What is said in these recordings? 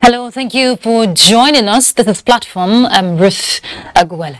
Hello, thank you for joining us. This is Platform. I'm Ruth Aguela.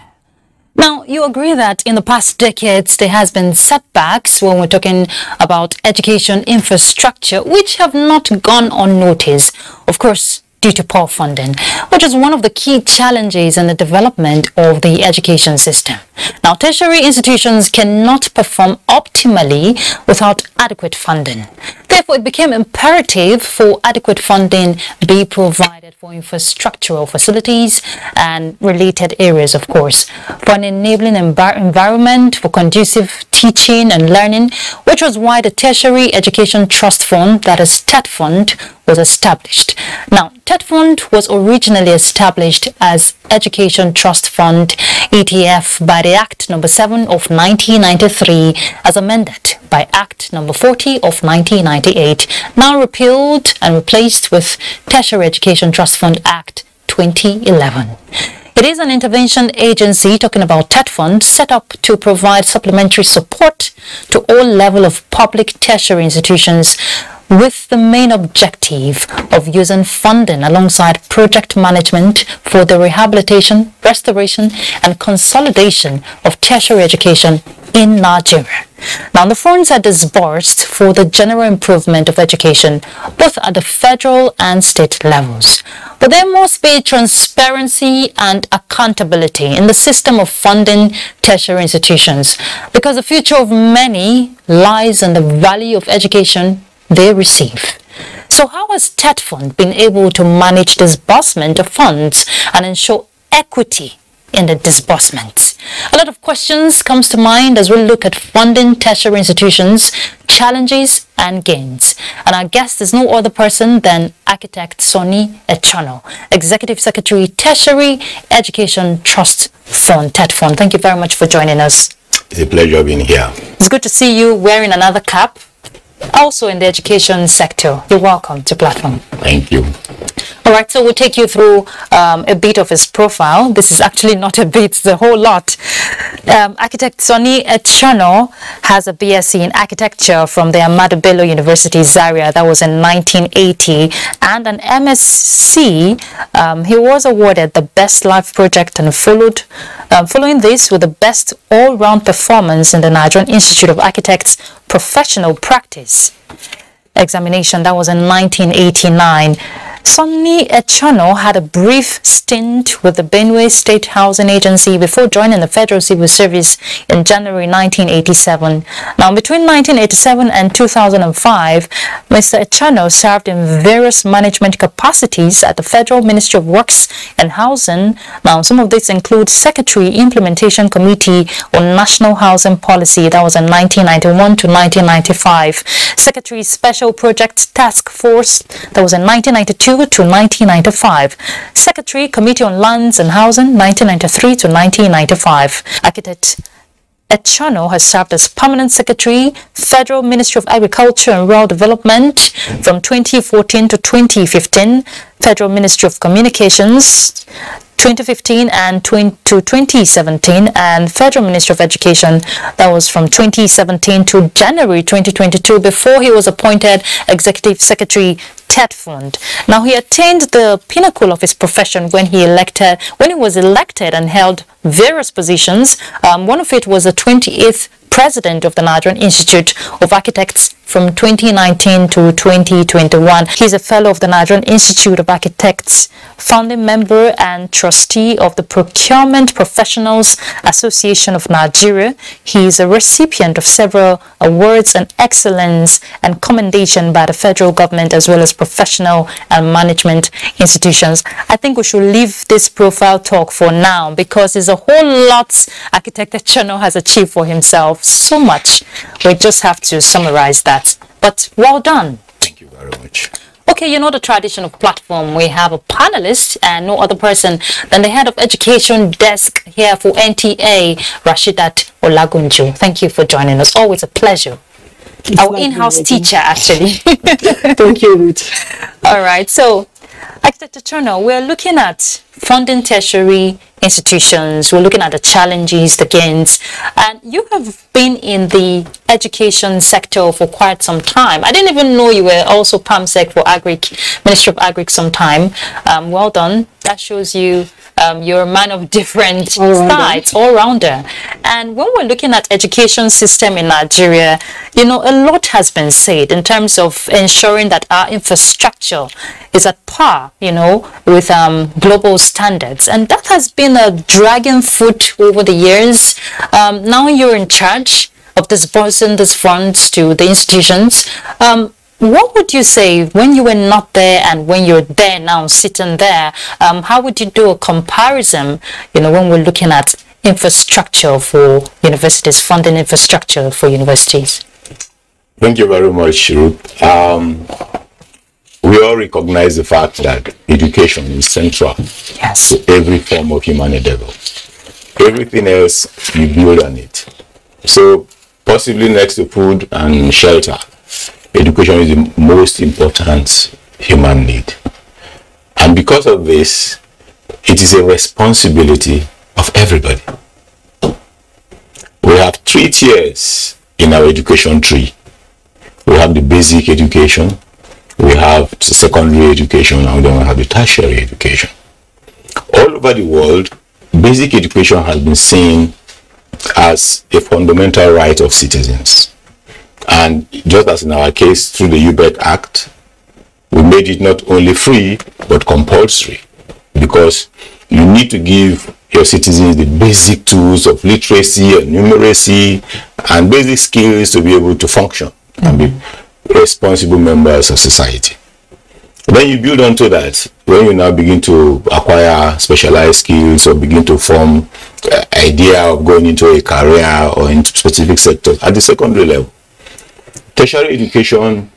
Now, you agree that in the past decades, there has been setbacks when we're talking about education infrastructure, which have not gone unnoticed. Of course, due to poor funding, which is one of the key challenges in the development of the education system. Now, tertiary institutions cannot perform optimally without adequate funding. Therefore, it became imperative for adequate funding be provided for infrastructural facilities and related areas, of course, for an enabling environment for conducive teaching and learning, which was why the Tertiary Education Trust Fund, that is TET Fund, was established. Now, TET Fund was originally established as Education Trust Fund ETF by the Act No. 7 of 1993 as amended by Act No. 40 of 1998, now repealed and replaced with Tertiary Education Trust Fund Act 2011. It is an intervention agency, talking about TET Fund, set up to provide supplementary support to all levels of public tertiary institutions, with the main objective of using funding alongside project management for the rehabilitation, restoration, and consolidation of tertiary education in Nigeria. Now, the funds are disbursed for the general improvement of education, both at the federal and state levels. But there must be transparency and accountability in the system of funding tertiary institutions, because the future of many lies in the value of education they receive. So how has TET Fund been able to manage disbursement of funds and ensure equity in the disbursement? A lot of questions comes to mind as we look at funding tertiary institutions, challenges and gains. And our guest is no other person than Architect Sonny Echano, Executive Secretary, Tertiary Education Trust Fund, TET Fund. Thank you very much for joining us. It's a pleasure being here. It's good to see you wearing another cap, also in the education sector. You're welcome to Platform. Thank you. All right, so we'll take you through a bit of his profile. This is actually not a bit, it's a whole lot. Architect Sonny Echano has a BSc in architecture from the Ahmadu Bello University, Zaria. That was in 1980. And an MSc, he was awarded the Best Life Project and following this with the Best All-Round Performance in the Nigerian Institute of Architects Professional Practice examination. That was in 1989. Sonny Echano had a brief stint with the Benue State Housing Agency before joining the Federal Civil Service in January 1987. Now, between 1987 and 2005, Mr. Echano served in various management capacities at the Federal Ministry of Works and Housing. Now, some of these include Secretary Implementation Committee on National Housing Policy. That was in 1991 to 1995. Secretary Special Projects Task Force. That was in 1992 to 1995. Secretary Committee on Lands and Housing, 1993 to 1995. Architect Echano has served as Permanent Secretary, Federal Ministry of Agriculture and Rural Development from 2014 to 2015, Federal Ministry of Communications 2015 and to 2017, and Federal Ministry of Education, that was from 2017 to January 2022, before he was appointed Executive Secretary, TET Fund. Now, he attained the pinnacle of his profession when he was elected and held various positions. One of it was the 28th President of the Nigerian Institute of Architects from 2019 to 2021. He's a fellow of the Nigerian Institute of Architects, founding member and trustee of the Procurement Professionals Association of Nigeria. He is a recipient of several awards and excellence and commendation by the federal government, as well as professional and management institutions. I think we should leave this profile talk for now, because there's a whole lot Architect Echano has achieved for himself. So much. We just have to summarize that. But well done. Thank you very much. Okay, you know the traditional platform. We have a panelist and no other person than the head of education desk here for NTA, Rashidat Olagunju. Thank you for joining us. Always a pleasure. Our in-house teacher, actually. Thank you, Ruth. All right. So, Architect Turner, we're looking at funding tertiary institutions. We're looking at the challenges, the gains, and you have been in the education sector for quite some time. I didn't even know you were also PAMSEC for Ministry of Agric sometime. Well done. That shows you you're a man of different sides, all-rounder. And when we're looking at education system in Nigeria, you know, a lot has been said in terms of ensuring that our infrastructure is at par, you know, with global standards. And that has been a dragging foot over the years. Now you're in charge of disbursing these funds to the institutions. What would you say when you were not there and when you're there now, sitting there? How would you do a comparison, you know, when we're looking at infrastructure for universities, funding infrastructure for universities? Thank you very much, Ruth. We all recognize the fact that education is central to every form of human endeavor. Everything else, you build on it. So, possibly next to food and shelter, education is the most important human need. And because of this, it is a responsibility of everybody. We have 3 tiers in our education tree. We have the basic education, we have the secondary education, and then we have the tertiary education. All over the world, basic education has been seen as a fundamental right of citizens. And just as in our case, through the UBEC Act, we made it not only free, but compulsory. Because you need to give your citizens the basic tools of literacy and numeracy and basic skills to be able to function and be responsible members of society. Then you build onto that when you now begin to acquire specialized skills or begin to form idea of going into a career or into specific sectors at the secondary level. Tertiary education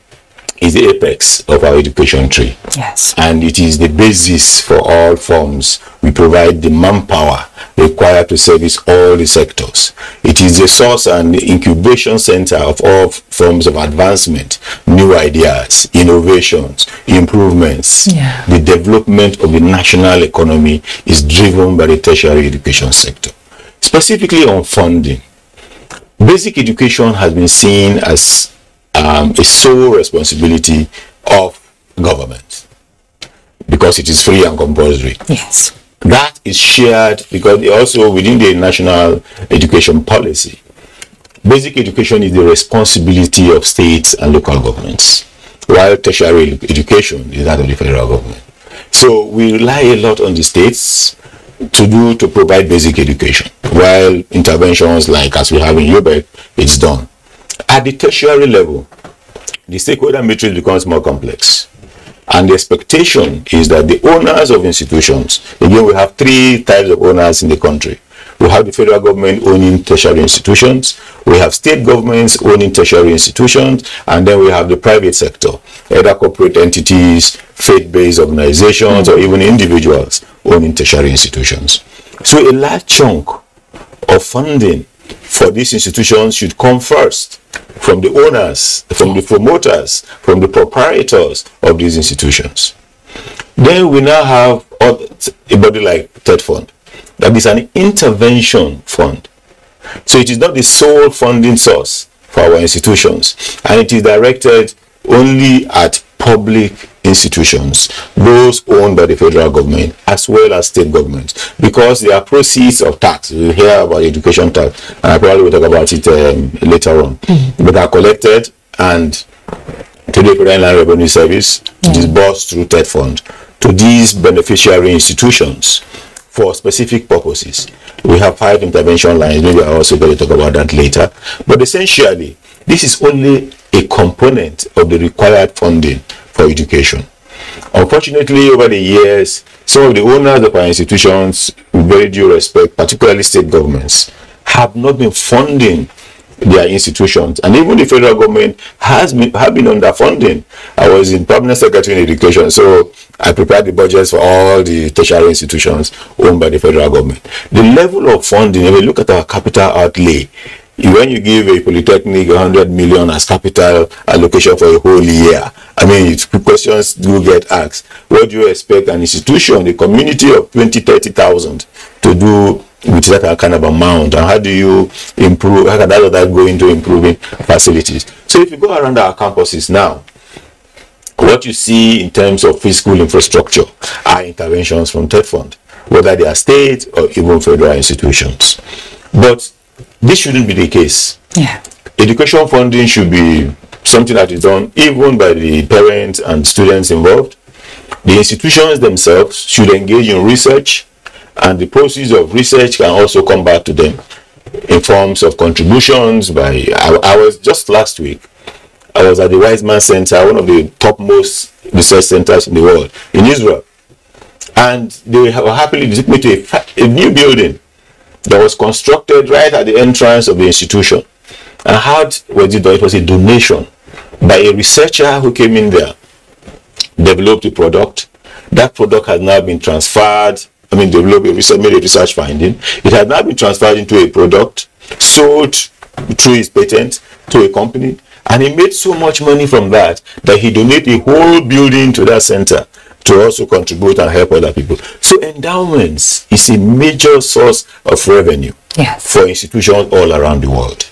is the apex of our education tree. Yes. And it is the basis for all forms. We provide the manpower required to service all the sectors. It is the source and the incubation center of all forms of advancement, new ideas, innovations, improvements. Yeah. The development of the national economy is driven by the tertiary education sector. Specifically on funding, basic education has been seen as a sole responsibility of government because it is free and compulsory. Yes. That is shared because also within the national education policy, basic education is the responsibility of states and local governments, while tertiary education is that of the federal government. So we rely a lot on the states to provide basic education, while interventions like as we have in UBEC, it's done. At the tertiary level, the stakeholder matrix becomes more complex. And the expectation is that the owners of institutions, again, we have 3 types of owners in the country. We have the federal government owning tertiary institutions, we have state governments owning tertiary institutions, and then we have the private sector, either corporate entities, faith-based organizations, or even individuals owning tertiary institutions. So a large chunk of funding for these institutions should come first from the owners, from the promoters, from the proprietors of these institutions. Then we now have a body like TED Fund. That is an intervention fund. So it is not the sole funding source for our institutions, and it is directed only at public institutions, those owned by the federal government as well as state governments, because they are proceeds of tax. We'll hear about education tax, and I probably will talk about it later on. But are collected and to the Federal Inland Revenue Service, disbursed through TED Fund to these beneficiary institutions for specific purposes. We have 5 intervention lines. Maybe I'm also going to talk about that later. But essentially, this is only a component of the required funding for education. Unfortunately, over the years, some of the owners of our institutions, with very due respect, particularly state governments, have not been funding their institutions. And even the federal government have been underfunding. I was in permanent secretary in education, so I prepared the budgets for all the tertiary institutions owned by the federal government. The level of funding, if you look at our capital outlay, when you give a polytechnic 100 million as capital allocation for a whole year, I mean, questions do get asked. What do you expect an institution, a community of 20,000-30,000 to do with that kind of amount? And how do you improve, how does that go into improving facilities? So if you go around our campuses now, what you see in terms of physical infrastructure are interventions from TED Fund, whether they are state or even federal institutions. But this shouldn't be the case. Yeah. Education funding should be something that is done even by the parents and students involved. The institutions themselves should engage in research, and the proceeds of research can also come back to them in forms of contributions by, I was just last week, I was at the Wise Man Center, one of the topmost research centers in the world, in Israel. And they were happily took me to a new building that was constructed right at the entrance of the institution. And how was it done? It was a donation by a researcher who came in there, developed a product. That product has now been transferred, developed a research, made a research finding. It has now been transferred into a product, sold through his patent to a company. And he made so much money from that he donated a whole building to that center to also contribute and help other people. So endowments is a major source of revenue for institutions all around the world.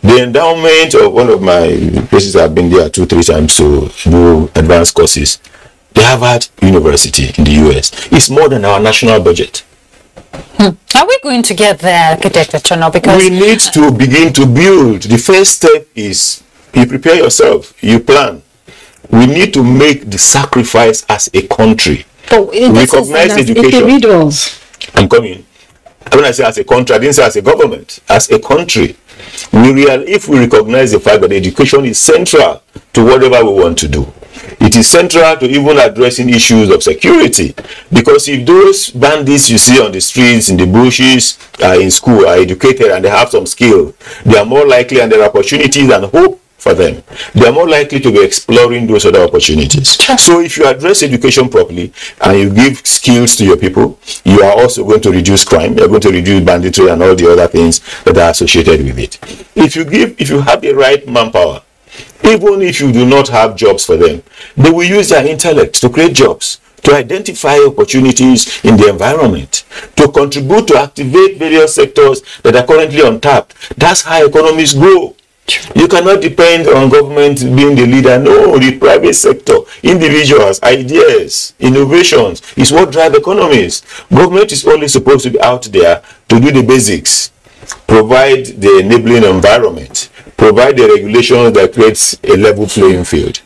The endowment of one of my places, I've been there 2-3 times to do advanced courses, the Harvard University in the US, is more than our national budget. Are we going to get there, Architect Achono? Because we need to begin to build. The first step is you prepare yourself, you plan. We need to make the sacrifice as a country. Recognize education. Individuals. I'm coming. When I say as a country, I didn't say as a government. As a country, if we recognize the fact that education is central to whatever we want to do, it is central to even addressing issues of security. Because if those bandits you see on the streets, in the bushes, in school, are educated and they have some skill, they are more likely, and there are opportunities and hope for them, they are more likely to be exploring those other opportunities. So if you address education properly and you give skills to your people, you are also going to reduce crime, you are going to reduce banditry and all the other things that are associated with it. If you have the right manpower, even if you do not have jobs for them, they will use their intellect to create jobs, to identify opportunities in the environment, to contribute to activate various sectors that are currently untapped. That's how economies grow. You cannot depend on government being the leader. No, the private sector, individuals, ideas, innovations is what drive economies. Government is only supposed to be out there to do the basics, provide the enabling environment, provide the regulations that creates a level playing field.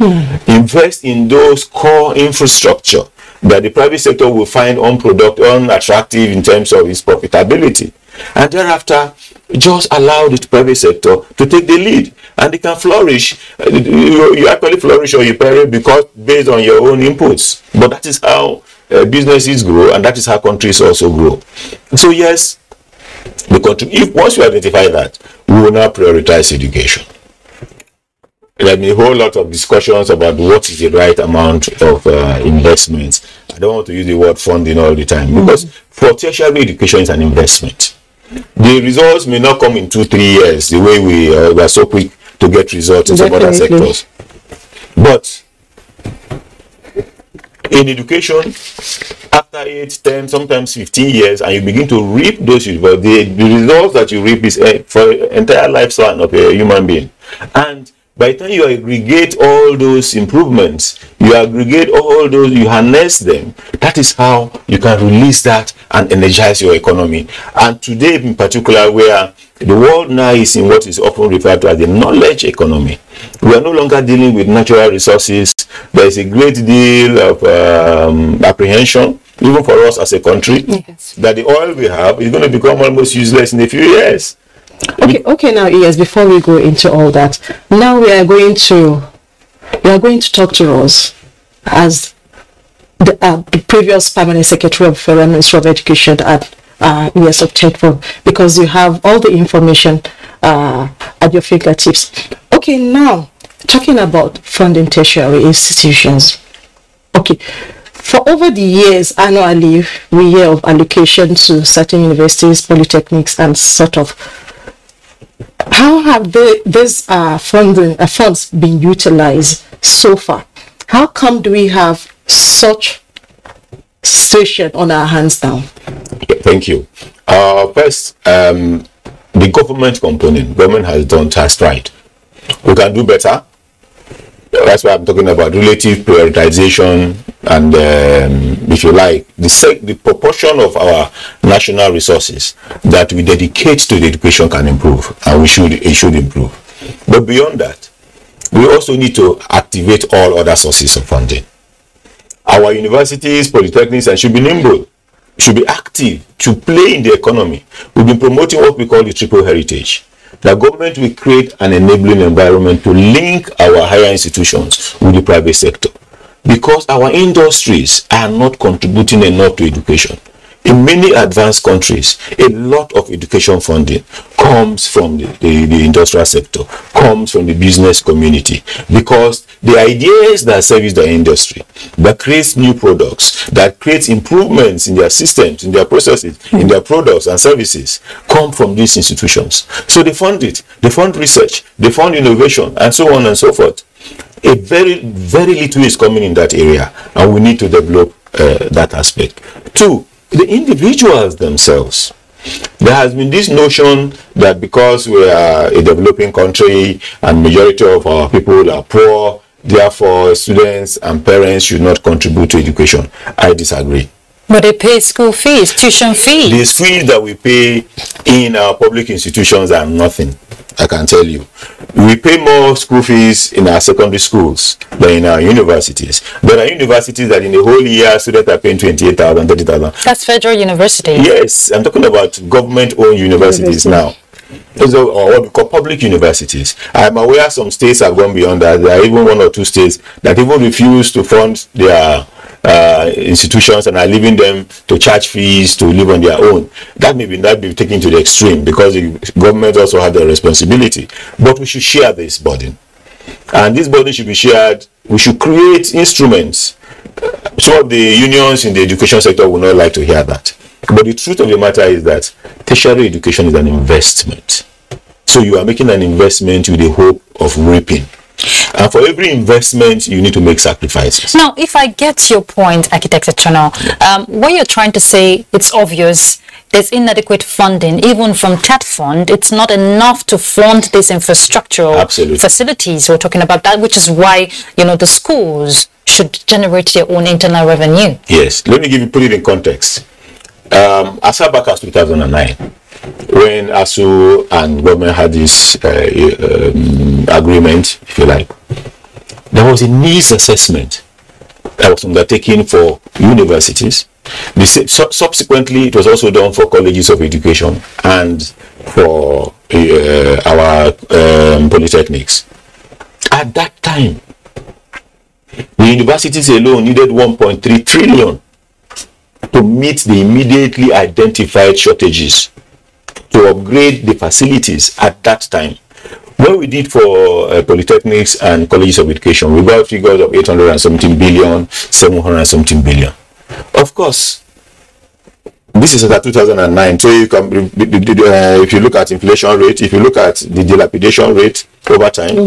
Invest in those core infrastructure that the private sector will find unattractive in terms of its profitability. And thereafter, just allow the private sector to take the lead, and they can flourish. You actually flourish or you perish because based on your own inputs. But that is how businesses grow, and that is how countries also grow. So yes, if once you identify that, we will now prioritize education. There have been a whole lot of discussions about what is the right amount of investments. I don't want to use the word funding all the time, because for tertiary education is an investment. The results may not come in 2-3 years, the way we are so quick to get results in some other sectors. But in education, after 8, 10, sometimes 15 years, and you begin to reap those results, the results that you reap is for the entire lifespan of a human being. And by the time you aggregate all those improvements, you harness them, that is how you can release that and energize your economy. And today in particular, where the world now is in what is often referred to as the knowledge economy, we are no longer dealing with natural resources. There is a great deal of apprehension, even for us as a country, that the oil we have is going to become almost useless in a few years. Okay, now yes, before we go into all that, now you are going to talk to us as the previous permanent secretary of Federal Ministry of Education at ES of Tertiary, because you have all the information at your fingertips. Okay, now talking about funding tertiary institutions. Okay, for over the years, annually we hear of allocation to certain universities, polytechnics, and sort of. How have these funds been utilized so far? How come do we have such situation on our hands now? Thank you. First, the government component. Government has done task right. We can do better. That's why I'm talking about relative prioritization and, if you like, the proportion of our national resources that we dedicate to the education can improve, and it should improve. But beyond that, we also need to activate all other sources of funding. Our universities, polytechnics, and should be nimble, should be active, to play in the economy. We've been promoting what we call the triple heritage. The government will create an enabling environment to link our higher institutions with the private sector, because our industries are not contributing enough to education. In many advanced countries, a lot of education funding comes from the industrial sector, comes from the business community, because the ideas that service the industry, that creates new products, that creates improvements in their systems, in their processes, in their products and services, come from these institutions. So they fund it, they fund research, they fund innovation, and so on and so forth. A very, very little is coming in that area, and we need to develop that aspect. Two, the individuals themselves. There has been this notion that because we are a developing country and majority of our people are poor, therefore students and parents should not contribute to education. I disagree. But they pay school fees, tuition fees. These fees that we pay in our public institutions are nothing, I can tell you. We pay more school fees in our secondary schools than in our universities. There are universities that in the whole year students are paying 28,000, 30,000. That's federal university. Yes, I'm talking about government-owned universities now. So, or what we call public universities. I'm aware some states have gone beyond that. There are even one or two states that even refuse to fund their institutions and are leaving them to charge fees to live on their own. That may be taken to the extreme, because the government also has the responsibility. But we should share this burden, and this burden should be shared. We should create instruments. Some of the unions in the education sector will not like to hear that, but the truth of the matter is that tertiary education is an investment. So you are making an investment with the hope of reaping. And for every investment, you need to make sacrifices. Now, if I get your point, Architect Echano, what you're trying to say, it's obvious there's inadequate funding. Even from TED fund, it's not enough to fund these infrastructural facilities. We're talking about that, which is why, the schools should generate their own internal revenue. Yes. Let me put it in context. As far back as 2009, when ASU and government had this agreement, if you like, there was a needs assessment that was undertaken for universities. Subsequently, it was also done for colleges of education and for our polytechnics. At that time, the universities alone needed 1.3 trillion to meet the immediately identified shortages, to upgrade the facilities at that time. What we did for polytechnics and colleges of education, we got figures of 817 billion, 717 billion. Of course, this is at 2009, so you can, if you look at inflation rate, if you look at the dilapidation rate over time,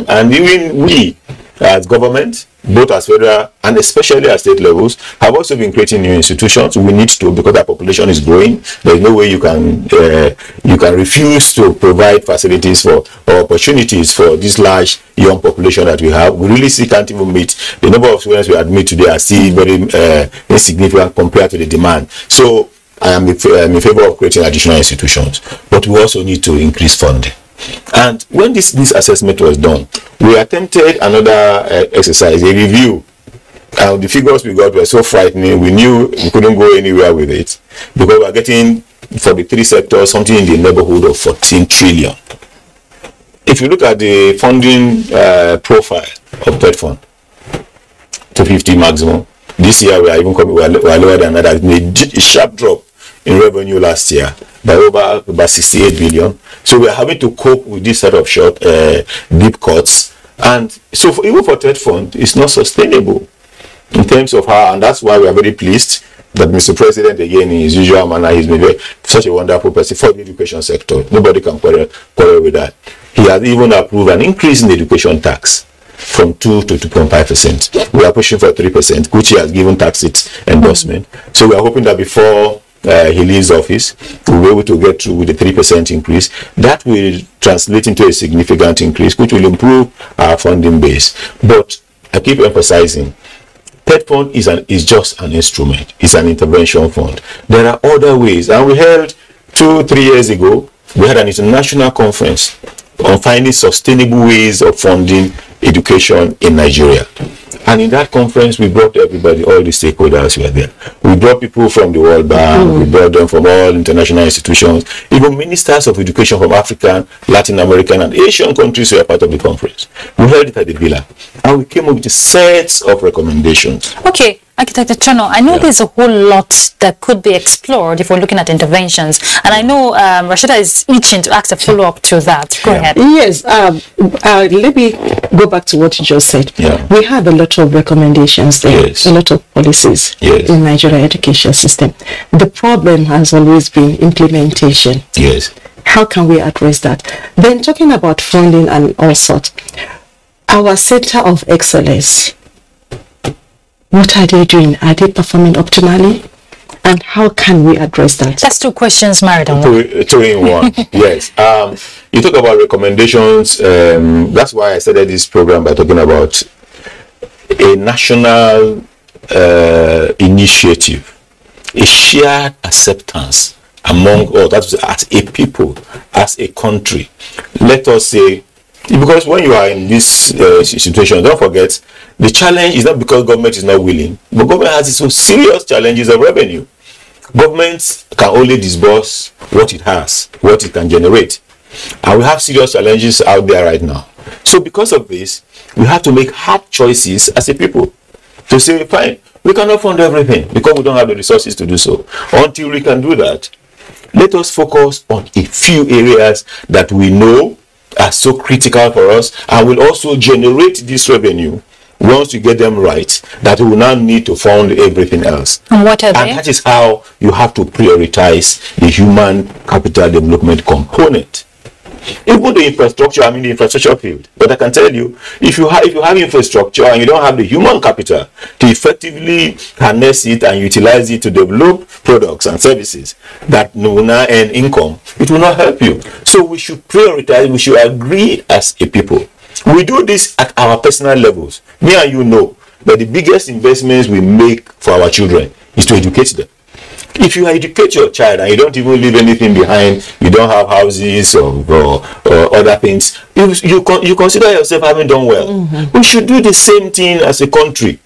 and even we as government, both as federal and especially at state levels, have also been creating new institutions. We need to, because our population is growing. There is no way you can refuse to provide facilities or opportunities for this large young population that we have. We really can't even meet the number of students we admit today are still very insignificant compared to the demand. So I am in favor of creating additional institutions, but we also need to increase funding. And when this assessment was done, we attempted another exercise, a review. And the figures we got were so frightening, we knew we couldn't go anywhere with it, because we are getting, for the three sectors, something in the neighborhood of 14 trillion. If you look at the funding profile of TED fund, 250 maximum. This year we are even coming, we are lower than that. A sharp drop in revenue last year, by over about 68 billion. So we are having to cope with this sort of short, deep cuts. And so even for Third Fund, it's not sustainable in terms of how, and that's why we are very pleased that Mr. President, again, in his usual manner, he's been such a wonderful person for the education sector. Nobody can quarrel with that. He has even approved an increase in the education tax from 2 to 2.5%. We are pushing for 3%, which he has given tacit endorsement. So we are hoping that before he leaves office, we'll be able to get through with the 3% increase. That will translate into a significant increase, which will improve our funding base. But I keep emphasizing, Third Fund is just an instrument. It's an intervention fund. There are other ways. And we held 2-3 years ago, we had an international conference on finding sustainable ways of funding education in Nigeria. And in that conference, we brought everybody, all the stakeholders were there. We brought people from the World Bank, we brought them from all international institutions, even ministers of education from African, Latin American, and Asian countries were part of the conference. We held it at the Villa, and we came up with sets of recommendations. Okay, Architect Chono, I know there's a whole lot that could be explored if we're looking at interventions, and I know Rashida is itching to ask a follow-up to that. Go ahead. Yes, let me go back to what you just said. We had a lot of recommendations there, a lot of policies in Nigeria education system. The problem has always been implementation. How can we address that? Then talking about funding and all sorts, our Center of Excellence, what are they doing? Are they performing optimally? And how can we address that? That's two questions married on one. Two in one. Yes. You talk about recommendations. That's why I started this program by talking about a national initiative, a shared acceptance among all, that's as a people, as a country. Let us say, because when you are in this situation, don't forget, the challenge is not because government is not willing, but government has its own serious challenges of revenue. Government can only disburse what it has, what it can generate. And we have serious challenges out there right now. So because of this, we have to make hard choices as a people to say, fine, we cannot fund everything because we don't have the resources to do so. Until we can do that, let us focus on a few areas that we know are so critical for us and will also generate this revenue once you get them right, that we will now need to fund everything else. And what are they? And that is how you have to prioritize the human capital development component. Even the infrastructure, I mean the infrastructure field. But I can tell you, if you have infrastructure and you don't have the human capital to effectively harness it and utilize it to develop products and services that will now earn income, it will not help you. So we should prioritize, we should agree as a people. We do this at our personal levels. Me and you know that the biggest investments we make for our children is to educate them. If you educate your child and you don't even leave anything behind, you don't have houses or other things, you consider yourself having done well. We should do the same thing as a country.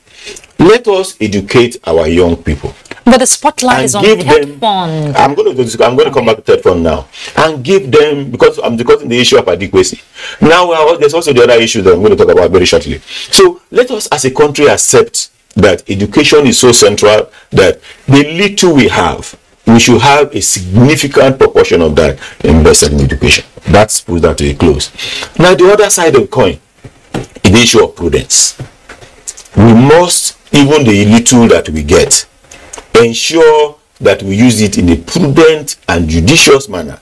Let us educate our young people. But the spotlight is on Third Fund. I'm going to come back to Third Fund now and give them, because I'm discussing the issue of adequacy. Now there's also the other issue that I'm going to talk about very shortly. So let us as a country accept that education is so central that the little we have, we should have a significant proportion of that invested in education. That's put that to a close. Now the other side of the coin is the issue of prudence. We must, even the little that we get, ensure that we use it in a prudent and judicious manner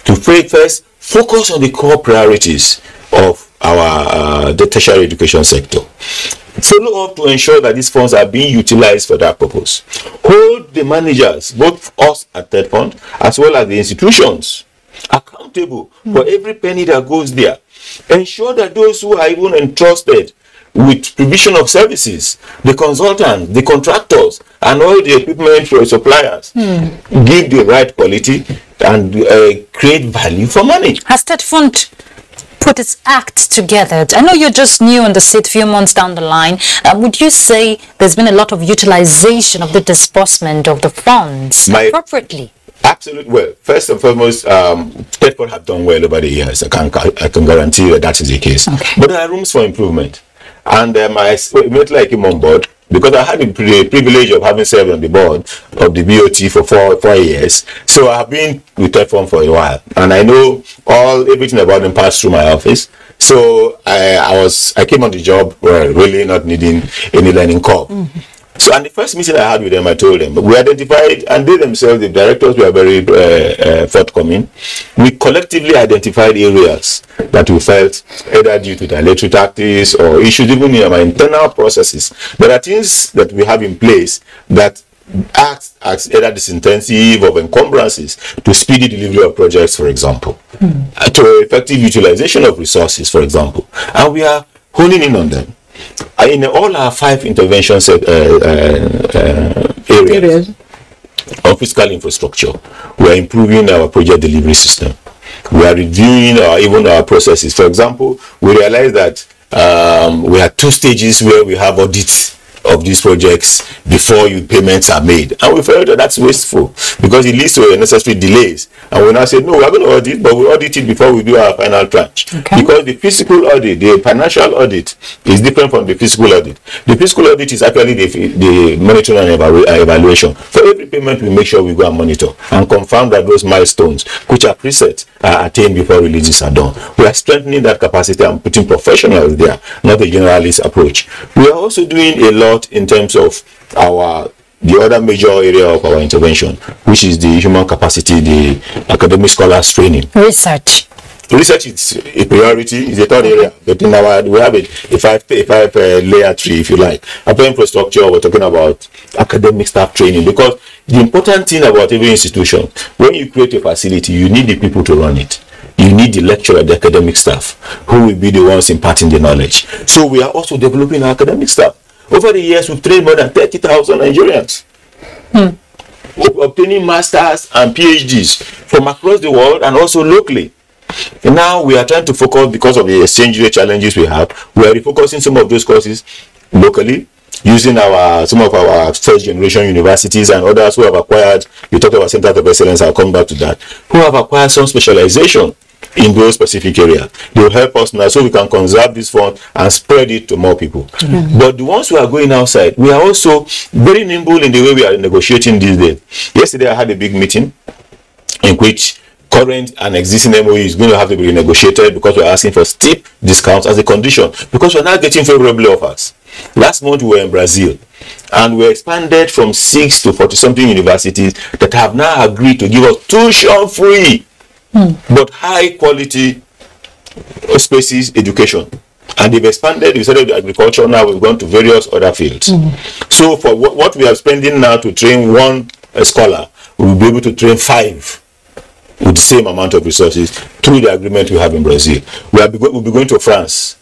to first focus on the core priorities of the tertiary education sector. Follow up to ensure that these funds are being utilized for that purpose. Hold the managers, both us at Third Fund as well as the institutions, accountable for every penny that goes there. Ensure that those who are even entrusted with provision of services, the consultants, the contractors, and all the equipment for suppliers, give the right quality and create value for money. Has Third Fund put its act together? I know you're just new on the seat, few months down the line. Would you say there's been a lot of utilization of the disbursement of the funds appropriately? Absolutely. Well, first and foremost, Third Fund have done well over the years. I can guarantee that is the case. Okay. But there are rooms for improvement. And I immediately came on board, because I had the privilege of having served on the board of the BOT for four years. So I have been with Tertiary for a while, and I know everything about them passed through my office. So I came on the job really not needing any learning curve. So, and the first meeting I had with them, I told them, we identified, and they themselves, the directors were very forthcoming. We collectively identified areas that we felt either due to dilatory tactics or issues even in our internal processes. There are things that we have in place that act as either disintensive of encumbrances to speedy delivery of projects, for example, to effective utilization of resources, for example. And we are honing in on them. In all our 5 interventions areas of fiscal infrastructure, we are improving our project delivery system. We are reviewing even our processes. For example, we realized that we had 2 stages where we have audits of these projects before payments are made, and we felt that that's wasteful because it leads to unnecessary delays. And we now said, no, we're going to audit, but we audit it before we do our final tranche. Because the physical audit, the financial audit, is different from the physical audit. The physical audit is actually the monitoring and evaluation. For every payment, we make sure we go and monitor and confirm that those milestones, which are preset, are attained before releases are done. We are strengthening that capacity and putting professionals there, not a generalist approach. We are also doing a lot in terms of the other major area of our intervention, which is the human capacity, the academic scholars training. Research is a priority, is a third area, but in we have a five layer tree, if you like. After infrastructure, we're talking about academic staff training, because the important thing about every institution, when you create a facility, you need the people to run it. You need the lecturer, the academic staff, who will be the ones imparting the knowledge. So we are also developing our academic staff. Over the years, we've trained more than 30,000 Nigerians, obtaining masters and PhDs from across the world and also locally. And now we are trying to focus, because of the exchange rate challenges we have, we are refocusing some of those courses locally, using some of our first generation universities and others who have acquired, you talked about centers of excellence, I'll come back to that, who have acquired some specialization in those specific areas. They will help us now so we can conserve this fund and spread it to more people. But the ones who are going outside, we are also very nimble in the way we are negotiating these days. Yesterday I had a big meeting in which current and existing MOE is going to have to be renegotiated, because we're asking for steep discounts as a condition, because we're now getting favorable offers. Last month we were in Brazil, and we expanded from 6 to 40-something universities that have now agreed to give us tuition free but high quality spaces education. And they've expanded. We started with agriculture, now we've gone to various other fields. So for what we are spending now to train one scholar, we will be able to train 5 with the same amount of resources through the agreement we have in Brazil. We'll be going to France.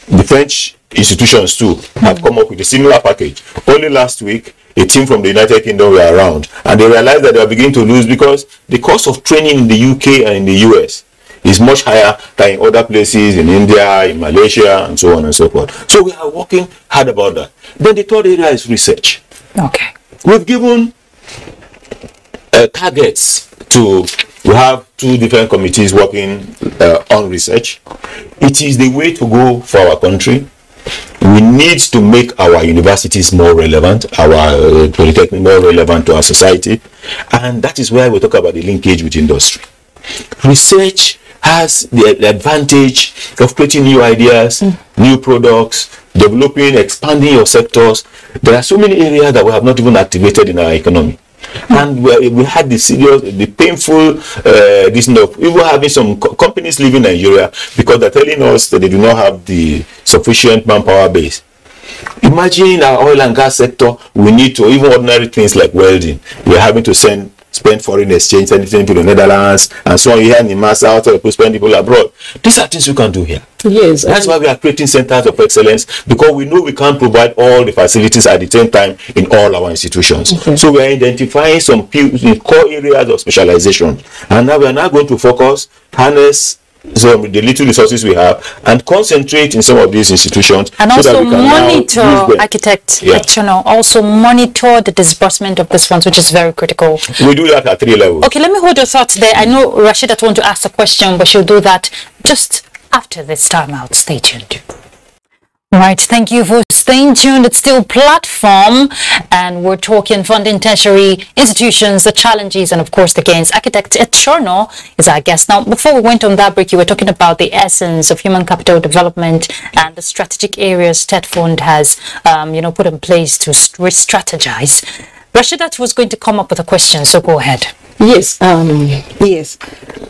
The French institutions too have come up with a similar package. Only last week, a team from the United Kingdom were around, and they realized that they are beginning to lose because the cost of training in the UK and in the US is much higher than in other places, in India, in Malaysia, and so on and so forth. So we are working hard about that. Then the third area is research. Okay. We've given targets we have 2 different committees working on research. It is the way to go for our country. We need to make our universities more relevant, our polytechnic more relevant to our society, and that is why we talk about the linkage with industry. Research has the advantage of creating new ideas, new products, developing, expanding your sectors. There are so many areas that we have not even activated in our economy. And we had the painful even having some companies leaving Nigeria because they're telling us that they do not have the sufficient manpower base. Imagine our oil and gas sector, we need to, even ordinary things like welding, we're having to spend foreign exchange, send people to the Netherlands, and so on. Here in the mass out, or spend people abroad. These are things we can do here. Yes, that's why we are creating centers of excellence, because we know we can't provide all the facilities at the same time in all our institutions. So we are identifying some core areas of specialization, and now we are now going to focus, harness the little resources we have, and concentrate in some of these institutions, and so also monitor, architect, also monitor the disbursement of these funds, which is very critical. We do that at 3 levels. Okay, let me hold your thoughts there. I know Rashidat want to ask a question, but she'll do that just after this time out. Stay tuned. Right, thank you for staying tuned. It's still Platform, and we're talking funding tertiary institutions, the challenges, and of course the gains. Architect Chorno is our guest. Now, before we went on that break, you were talking about the essence of human capital development and the strategic areas State Fund has, put in place to re-strategize. Rashidat was going to come up with a question, so go ahead. Yes, yes.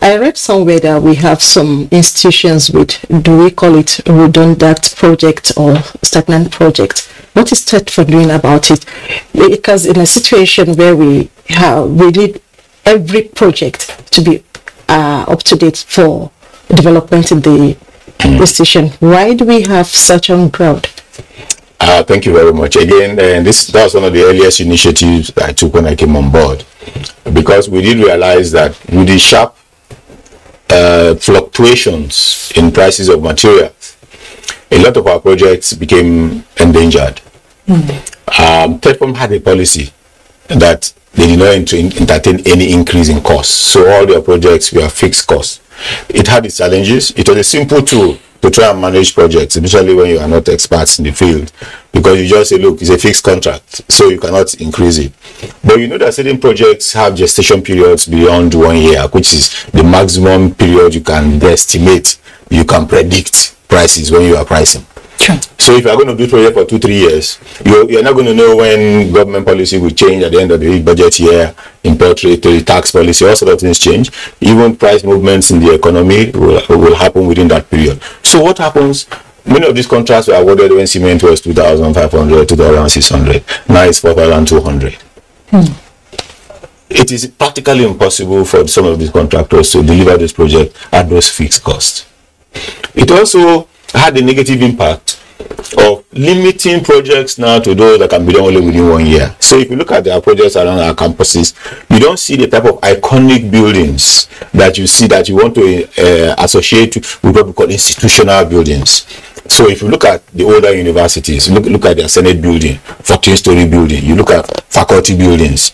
I read somewhere that we have some institutions with, do we call it redundant project or stagnant project? What is State Fund doing about it? Because in a situation where we need every project to be up to date for development in the institution, why do we have such on ground? Thank you very much. Again, that was one of the earliest initiatives I took when I came on board, because we did realize that with the sharp fluctuations in prices of materials, a lot of our projects became endangered. Tertiary had a policy that they did not entertain any increase in costs, so all their projects were fixed costs. It had its challenges. It was a simple tool to try and manage projects, especially when you are not experts in the field, because you just say, look, it's a fixed contract, so you cannot increase it. But you know that certain projects have gestation periods beyond 1 year, which is the maximum period you can estimate, you can predict prices when you are pricing. Sure. So if you are going to do project for 2-3 years, you're not going to know when government policy will change at the end of the budget year, import rate, tax policy, all sort of things change. Even price movements in the economy will happen within that period. So what happens? Many of these contracts were awarded when cement was 2,500, 2,600. Now it's 4,200. It is practically impossible for some of these contractors to deliver this project at those fixed costs. It also had a negative impact of limiting projects now to those that can be done only within 1 year. So if you look at our projects around our campuses, you don't see the type of iconic buildings that you see that you want to associate with what we call institutional buildings. So if you look at the older universities, look at their Senate building, 14-story building, you look at faculty buildings,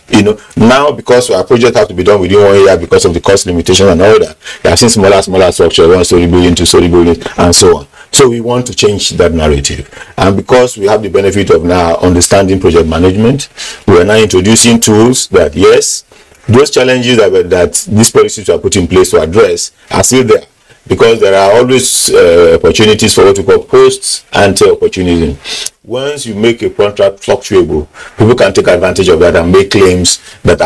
now because our project has to be done within 1 year because of the cost limitation and all that, you have seen smaller structures, 1-story building, 2-story buildings, and so on. So we want to change that narrative. And because we have the benefit of now understanding project management, we are now introducing tools that, yes, those challenges that these policies are put in place to address are still there. Because there are always opportunities for what we call post-ante-opportunism. Once you make a contract fluctuable, people can take advantage of that and make claims that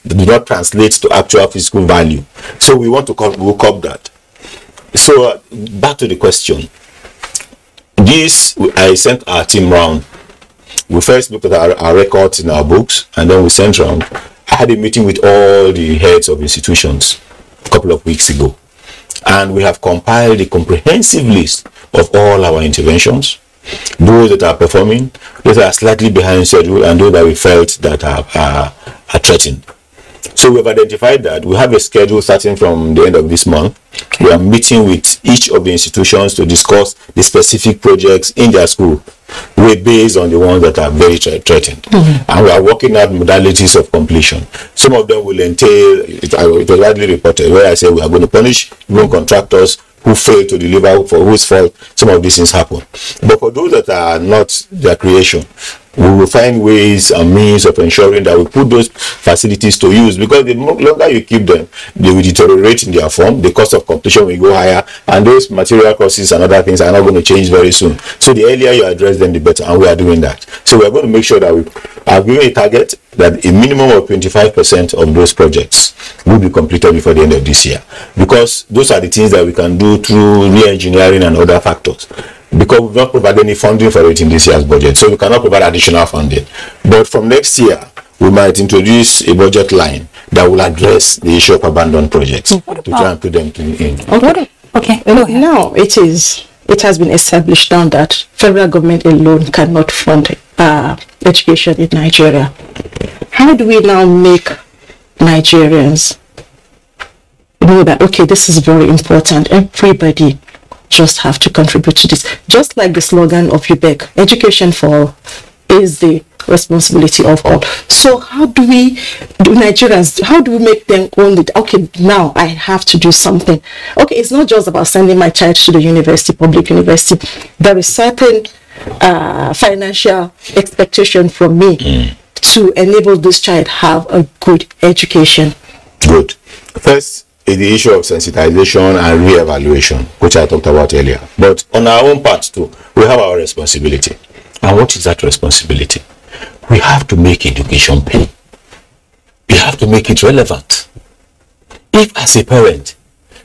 do not translate to actual physical value. So we want to curb that. So back to the question. I sent our team round. We first looked at our records in our books, and then we sent round. I had a meeting with all the heads of institutions a couple of weeks ago. And we have compiled a comprehensive list of all our interventions, those that are performing, those that are slightly behind schedule, and those that we felt that are threatened. So we have identified that. We have a schedule starting from the end of this month. We are meeting with each of the institutions to discuss the specific projects in their school, based on the ones that are very threatened. And we are working out modalities of completion. Some of them will entail, it was widely reported, where I say we are going to punish even contractors who fail to deliver, for whose fault some of these things happen. But for those that are not their creation, we will find ways and means of ensuring that we put those facilities to use, because the longer you keep them, they will deteriorate in their form, the cost of completion will go higher, and those material costs and other things are not going to change very soon. So the earlier you address them, the better, and we are doing that. So we are going to make sure that we are giving a target that a minimum of 25% of those projects will be completed before the end of this year, because those are the things that we can do through re-engineering and other factors. Because we've not provided any funding for it in this year's budget, so we cannot provide additional funding. But from next year, we might introduce a budget line that will address the issue of abandoned projects to try and put them in. Okay. Now it has been established now that federal government alone cannot fund education in Nigeria. How do we now make Nigerians know that, okay, this is very important, everybody just have to contribute to this? Just like the slogan of UBEC, education for all, is the responsibility of all. So how do Nigerians, how do we make them own it? Okay, now I have to do something. Okay, it's not just about sending my child to the university, public university. There is certain financial expectation from me to enable this child have a good education. Good. First is the issue of sensitization and re-evaluation, which I talked about earlier. But on our own part too, we have our responsibility. And what is that responsibility? We have to make education pay. We have to make it relevant. If as a parent,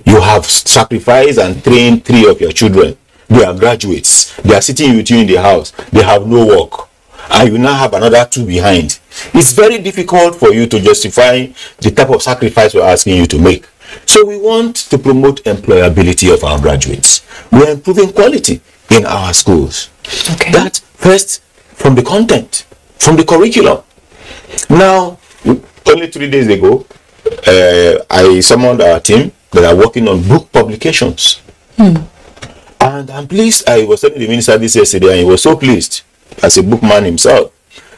you have sacrificed and trained 3 of your children, they are graduates, they are sitting with you in the house, they have no work, and you now have another 2 behind, it's very difficult for you to justify the type of sacrifice we're asking you to make. So we want to promote employability of our graduates. We are improving quality in our schools. Okay. That first from the content, from the curriculum. Now, only 3 days ago, I summoned our team that are working on book publications. And I'm pleased. I was telling the minister this yesterday, and he was so pleased, as a bookman himself,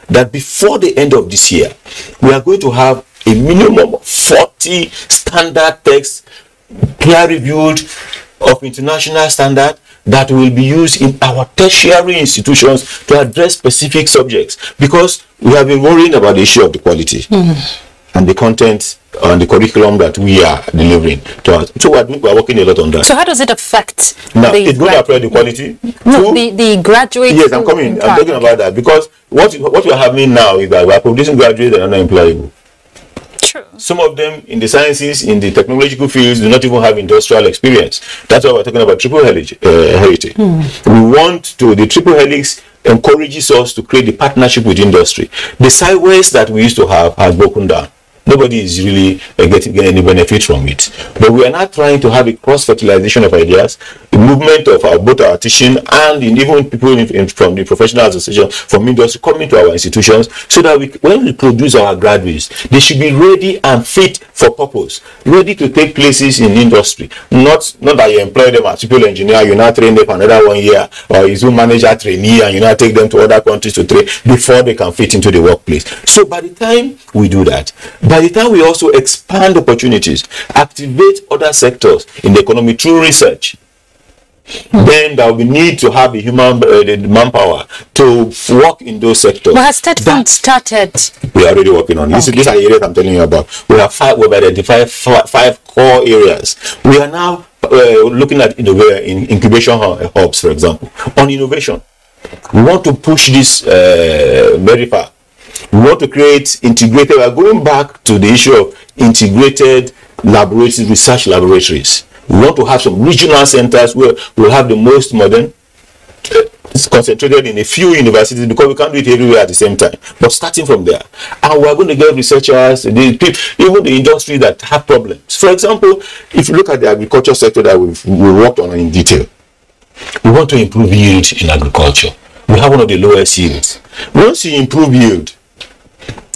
that before the end of this year, we are going to have a minimum of 40 standard texts, peer-reviewed, of international standard, that will be used in our tertiary institutions to address specific subjects, because we have been worrying about the issue of the quality and the content and the curriculum that we are delivering to us. So we are working a lot on that. So how does it affect now? The it's going to affect the quality. No, the graduates. Yes, I'm coming. I'm talking about that, because what we are having now is that we are producing graduates that are not employable. True. Some of them in the sciences, in the technological fields, do not even have industrial experience. That's why we're talking about triple heritage. We want to, the triple helix encourages us to create the partnership with industry. The sideways that we used to have has broken down. Nobody is really getting any benefit from it. But we are now trying to have a cross-fertilization of ideas, the movement of both our teaching and even people from the professional association, from industry, coming to our institutions, so that when we produce our graduates, they should be ready and fit for purpose, ready to take places in industry. Not that you employ them as people engineer, you now train them for another 1 year, or you do manager trainee, and you now take them to other countries to train before they can fit into the workplace. So by the time we do that, by the time we also expand opportunities, activate other sectors in the economy through research, then there will be need to have the human the manpower to work in those sectors. But has State Fund started? We are already working on this. These are the areas I'm telling you about. We've identified 5 core areas. We are now looking at incubation hubs, for example, on innovation. We want to push this very far. We want to create integrated. We are going back to the issue of integrated laboratories, research laboratories. We want to have some regional centers where we'll have the most modern, concentrated in a few universities, because we can't do it everywhere at the same time. But starting from there, and we're going to get researchers, even the industry that have problems. For example, if you look at the agriculture sector that we worked on in detail, we want to improve yield in agriculture. We have one of the lowest yields. Once you improve yield,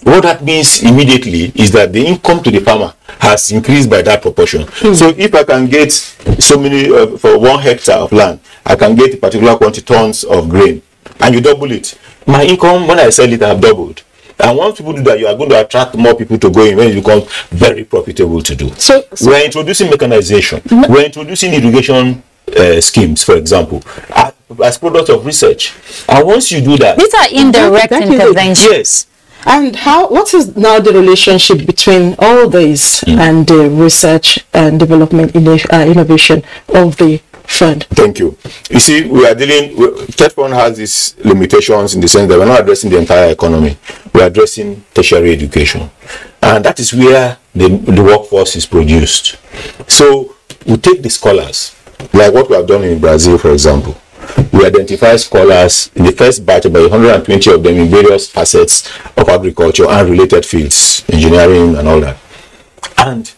what that means immediately is that the income to the farmer has increased by that proportion. So if I can get so many for 1 hectare of land, I can get a particular quantity tons of grain, and you double it, my income when I sell it, I have doubled. And once people do that, you are going to attract more people to go in, when it becomes very profitable to do. So we're introducing mechanization. We're introducing irrigation schemes, for example, as products of research. And once you do that, these are indirect interventions. Yes. And what is now the relationship between all this and the research and development innovation of the fund? Thank you. You see, we are dealing with, Third Fund has these limitations in the sense that we're not addressing the entire economy. We're addressing tertiary education. And that is where the workforce is produced. So we take the scholars, like what we have done in Brazil, for example. We identify scholars in the first batch, about 120 of them in various facets of agriculture and related fields, engineering and all that. And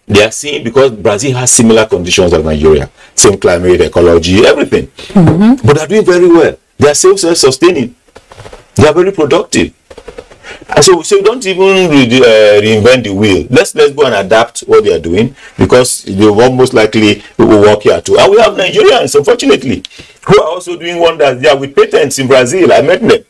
they are seeing, because Brazil has similar conditions as Nigeria, same climate, ecology, everything. But they are doing very well. They are self-sustaining. They are very productive. And so we say, don't even reinvent the wheel. Let's go and adapt what they are doing, because they will most likely will work here too. And we have Nigerians, unfortunately, who are also doing wonders there with patents in Brazil. I met them.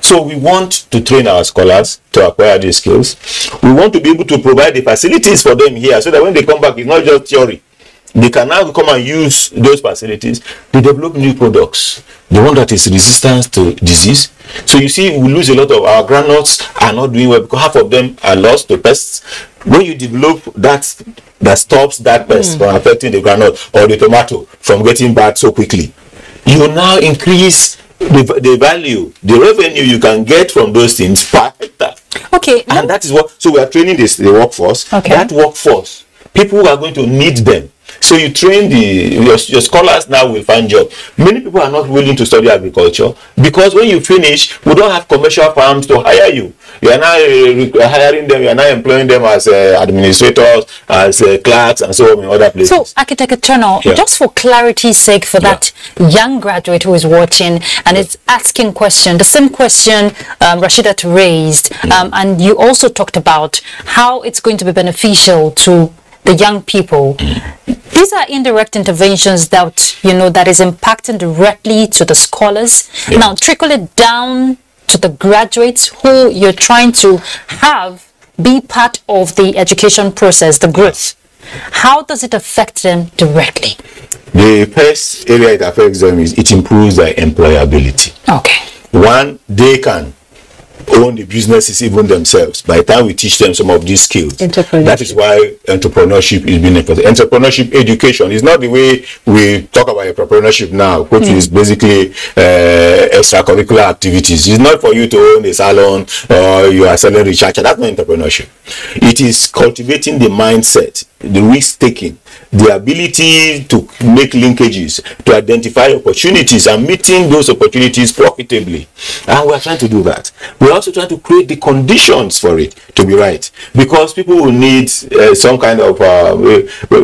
So we want to train our scholars to acquire these skills. We want to be able to provide the facilities for them here so that when they come back, it's not just theory. They can now come and use those facilities to develop new products. The one that is resistant to disease. So you see, we lose a lot of our groundnuts are not doing well because half of them are lost to pests. When you develop that stops that pest from affecting the groundnut or the tomato from getting bad so quickly, you now increase the value, the revenue you can get from those things per hectare. Okay. And that is what, so we are training the workforce. Okay. That workforce, people who are going to need them. So you train your scholars now will find job. Many people are not willing to study agriculture because when you finish, we don't have commercial farms to hire you. You are now hiring them, you are now employing them as administrators, as clerks, and so on in other places. So, Architect Eternal, just for clarity's sake, for that young graduate who is watching and is asking question, the same question Rashidat raised, and you also talked about how it's going to be beneficial to the young people. These are indirect interventions that, you know, that is impacting directly to the scholars. Now, trickle it down to the graduates who you're trying to have be part of the education process, the growth. How does it affect them directly? The first area it affects them is it improves their employability. Okay. One, they can own the businesses even themselves by the time we teach them some of these skills. That is why entrepreneurship is being important. Entrepreneurship education is not the way we talk about entrepreneurship now, which is basically extracurricular activities. It's not for you to own a salon or you are selling recharge. That's not entrepreneurship. It is cultivating the mindset, the risk taking, the ability to make linkages, to identify opportunities and meeting those opportunities profitably. And we are trying to do that. We are also trying to create the conditions for it to be right, because people will need some kind of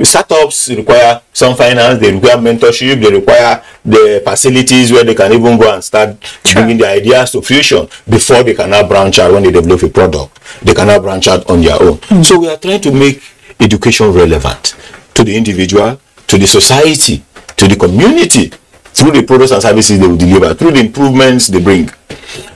startups require some finance, they require mentorship, they require the facilities where they can even go and start bringing their ideas to fruition before they can now branch out. When they develop a product, they can now branch out on their own. So we are trying to make education relevant to the individual, to the society, to the community, through the products and services they will deliver, through the improvements they bring.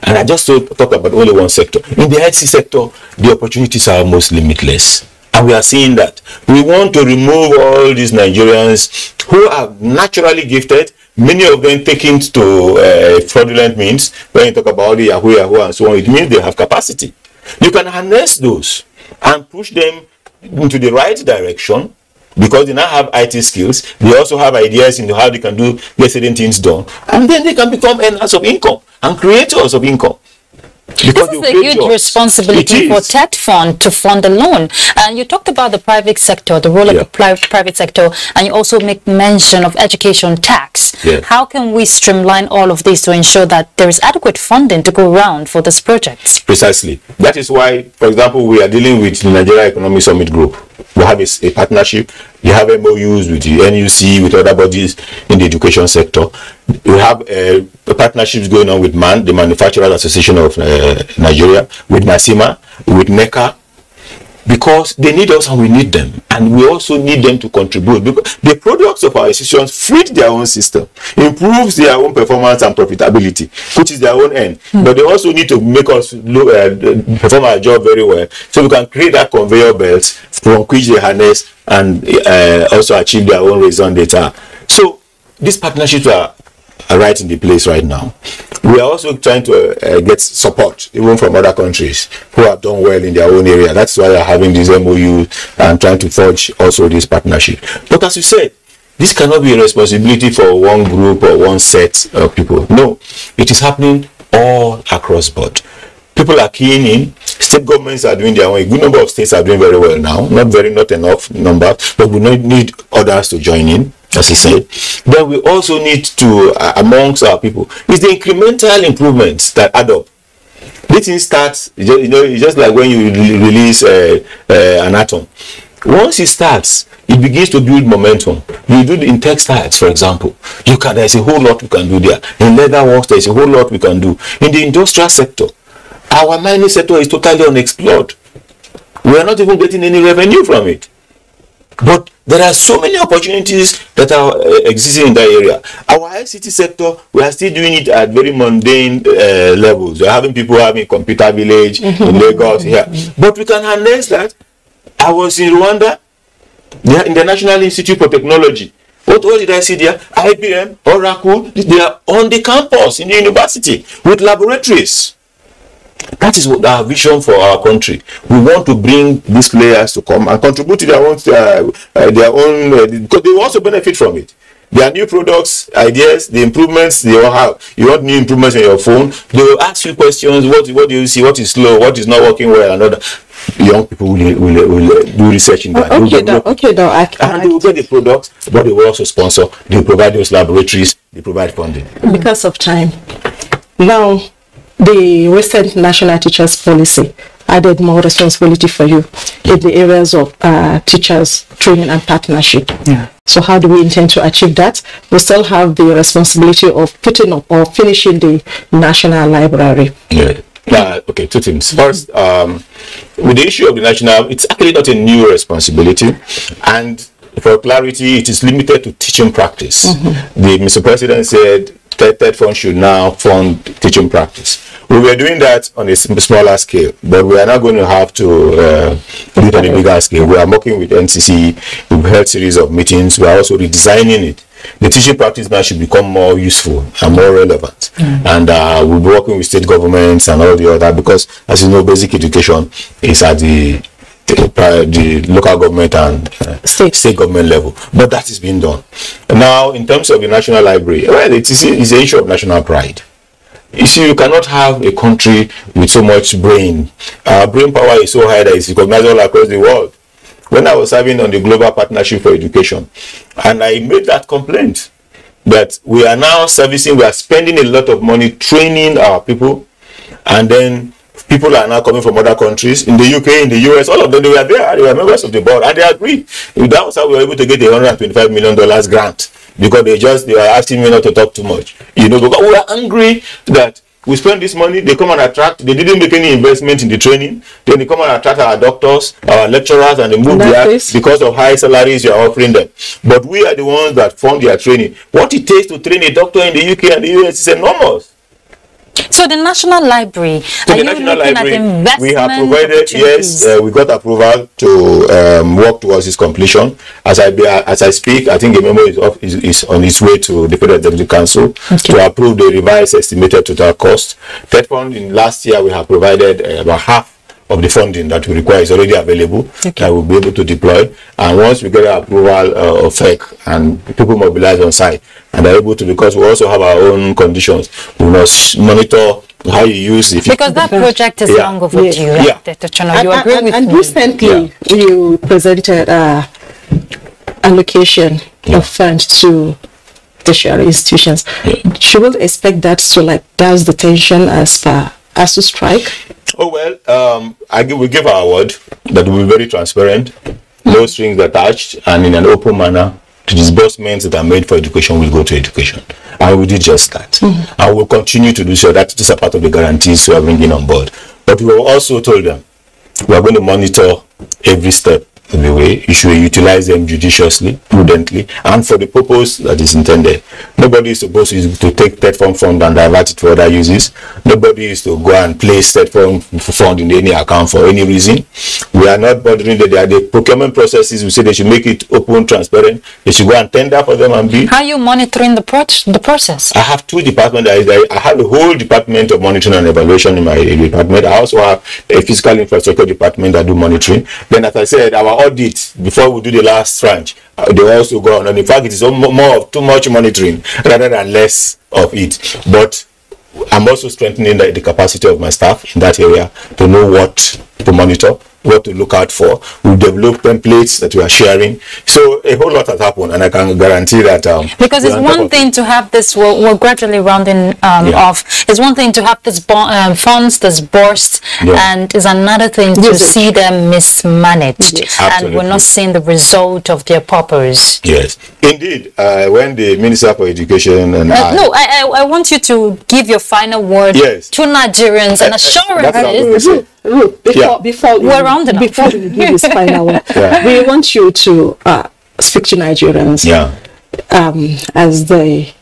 And I just talk about only one sector. In the IT sector, the opportunities are almost limitless. And we are seeing that. We want to remove all these Nigerians who are naturally gifted, many of them taken to fraudulent means. When you talk about the Yahoo and so on, it means they have capacity. You can harness those and push them into the right direction, because they now have IT skills. They also have ideas into how they can get certain things done, and then they can become earners of income and creators of income. Because this is a huge responsibility for TED Fund to fund the loan. And you talked about the private sector, the role of the private sector, and you also make mention of education tax. How can we streamline all of this to ensure that there is adequate funding to go around for this project? Precisely. That is why, for example, we are dealing with the Nigeria Economic Summit Group. We have a partnership. We have MOUs with the NUC, with other bodies in the education sector. We have partnerships going on with MAN, the Manufacturers Association of Nigeria, with NASIMA, with NECA, because they need us and we need them, and we also need them to contribute, because the products of our institutions feed their own system, improves their own performance and profitability, which is their own end. But they also need to make us perform our job very well, so we can create that conveyor belt from which they harness and also achieve their own raison d'etat. So these partnerships are right in the place right now. We are also trying to get support even from other countries who have done well in their own area. That's why we are having this MOU and trying to forge also this partnership. But as you said, this cannot be a responsibility for one group or one set of people. No, it is happening all across board. People are keying in. State governments are doing their own. A good number of states are doing very well now. Not enough number, but we need others to join in. As I said, then we also need to, amongst our people, it's the incremental improvements that add up. This thing starts, it's just like when you release an atom. Once it starts, it begins to build momentum. You do it in textiles, for example. There's a whole lot we can do there. In leather works, there's a whole lot we can do. In the industrial sector, our mining sector is totally unexplored. We are not even getting any revenue from it. But There are so many opportunities that are existing in that area. Our ICT sector, we are still doing it at very mundane levels. We're having people having computer village in Lagos here. But we can harness that. I was in Rwanda, in the National Institute for Technology. What did I see there? IBM, Oracle, they are on the campus in the university with laboratories. That is what our vision for our country. We want to bring these players to come and contribute to their own, because they also benefit from it. Their new products, ideas, the improvements they all have. You want new improvements on your phone, they will ask you questions. What do you see? What is slow? What is not working well? And other young people will do research in that. And they will get the products, but they will also sponsor. They will provide those laboratories. They provide funding. Because of time, now the recent National Teachers Policy added more responsibility for you in the areas of teachers training and partnership. Yeah. So how do we intend to achieve that? We still have the responsibility of putting up or finishing the National Library. Yeah. Okay, two things. First, with the issue of the national, it's actually not a new responsibility, and for clarity, it is limited to teaching practice. The Mr. President said third fund should now fund teaching practice. We were doing that on a smaller scale, but we are not going to have to do it on a bigger scale. We are working with NCC. We've held a series of meetings. We are also redesigning it. The teaching practice now should become more useful and more relevant. And we'll be working with state governments and all the other, because, as you know, basic education is at the local government and state government level. But that is being done. Now, in terms of the National Library, well, it's an issue of national pride. You see, you cannot have a country with so much brain. Our brain power is so high that it's recognized all across the world. When I was serving on the Global Partnership for Education, and I made that complaint that we are now servicing, we are spending a lot of money training our people, and then people are now coming from other countries, in the UK, in the US, all of them, they were there, they were members of the board, and they agreed. That was how we were able to get a $125 million grant, because they were asking me not to talk too much. You know, because we were angry that we spend this money, they come and attract, they didn't make any investment in the training, then they come and attract our doctors, our lecturers, and they move there because of high salaries you are offering them. But we are the ones that fund their training. What it takes to train a doctor in the UK and the US is enormous. So the National Library, are you looking at investment? We have provided, yes, we got approval to work towards its completion. As I speak, I think a memo is on its way to the Federal Executive Council to approve the revised estimated total cost. That fund in last year we have provided about half of the funding that we require is already available, that we'll be able to deploy. And once we get approval of FEC and people mobilize on site and are able to, because we also have our own conditions, we must monitor how you use it. Because that project is long overdue. You agree with me? And recently you presented allocation of funds to tertiary institutions. Should we expect that to douse the tension as to strike? Oh, well, we give our word that we'll be very transparent, no strings attached, and in an open manner. The disbursements that are made for education will go to education. And we did just that. And we'll continue to do so. That is a part of the guarantees we are bringing on board. But we also told them, we are going to monitor every step of the way. You should utilize them judiciously, prudently, and for the purpose that is intended. Nobody is supposed to take that fund and divert it for other uses. Nobody is to go and place that fund in any account for any reason. We are not bothering the procurement processes. We say they should make it open, transparent. They should go and tender for them and bid. How are you monitoring the process? I have two departments. I have the whole department of monitoring and evaluation in my department. I also have a physical infrastructure department that do monitoring. Then, as I said, our audit before we do the last tranche, they also go on. And in fact, it is more of too much monitoring rather than less of it. But I'm also strengthening the capacity of my staff in that area to know what to monitor, what to look out for. We develop templates that we are sharing. So a whole lot has happened, and I can guarantee that. Because it's one thing to have this, we're gradually rounding off. It's one thing to have this funds disbursed, and it's another thing to see them mismanaged, and we're not seeing the result of their purpose. Yes, indeed. When the Minister for Education and I want you to give your final word to Nigerians and assure before we give this final word, we want you to speak to Nigerians. Yeah. As the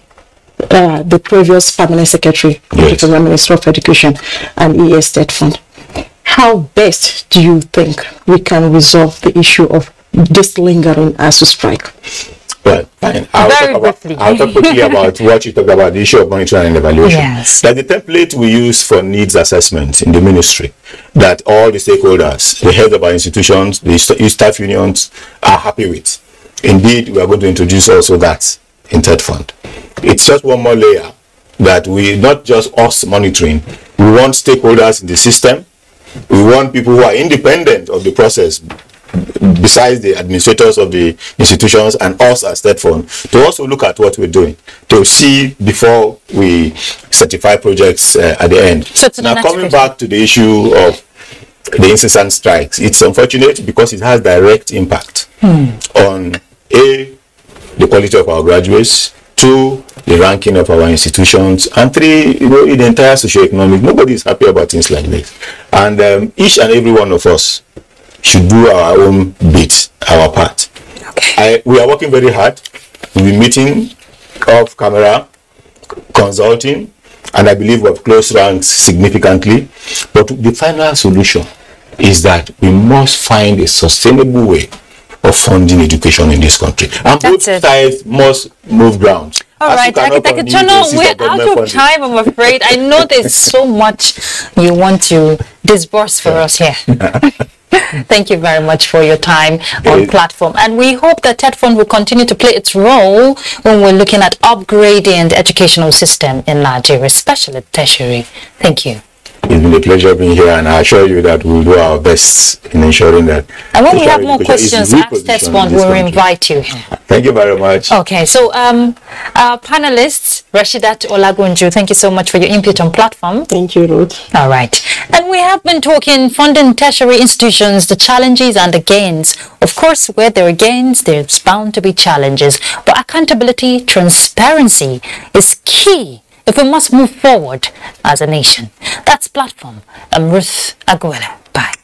previous permanent secretary of the Federal Ministry of Education and ES State Fund, how best do you think we can resolve the issue of this lingering ASU strike? Well, fine. I'll talk quickly about what you talked about, the issue of monitoring and evaluation. Yes. That's the template we use for needs assessment in the ministry, that all the stakeholders, the heads of our institutions, the staff unions are happy with. Indeed, we are going to introduce also that in Third Fund. It's just one more layer that we, not just us monitoring, we want stakeholders in the system, we want people who are independent of the process, besides the administrators of the institutions and us as Third Fund, to also look at what we're doing, to see before we certify projects at the end. So now, coming back to the issue of the incessant strikes, it's unfortunate because it has direct impact on A, the quality of our graduates, 2, the ranking of our institutions, and 3, in the entire socio-economic. Nobody is happy about things like this. And each and every one of us should do our own bit, our part. Okay. We are working very hard. We'll be meeting off camera, consulting, and I believe we have closed ranks significantly. But the final solution is that we must find a sustainable way of funding education in this country. And both sides must move grounds. All right, Architect Chono, we're out of time, I'm afraid. I know there's so much you want to disburse for us here. Thank you very much for your time on platform. And we hope that Third Fund will continue to play its role when we're looking at upgrading the educational system in Nigeria, especially tertiary. Thank you. It's been a pleasure being here, and I assure you that we'll do our best in ensuring that. And when we have more questions, ask Third Fund, we'll invite you here. Thank you very much. Okay, so our panelists, Rashidat Olagunju, thank you so much for your input on platform. Thank you, Ruth. All right. And we have been talking funding tertiary institutions, the challenges and the gains. Of course, where there are gains, there's bound to be challenges. But accountability, transparency is key if we must move forward as a nation. That's Platform. I'm Ruth Aguela. Bye.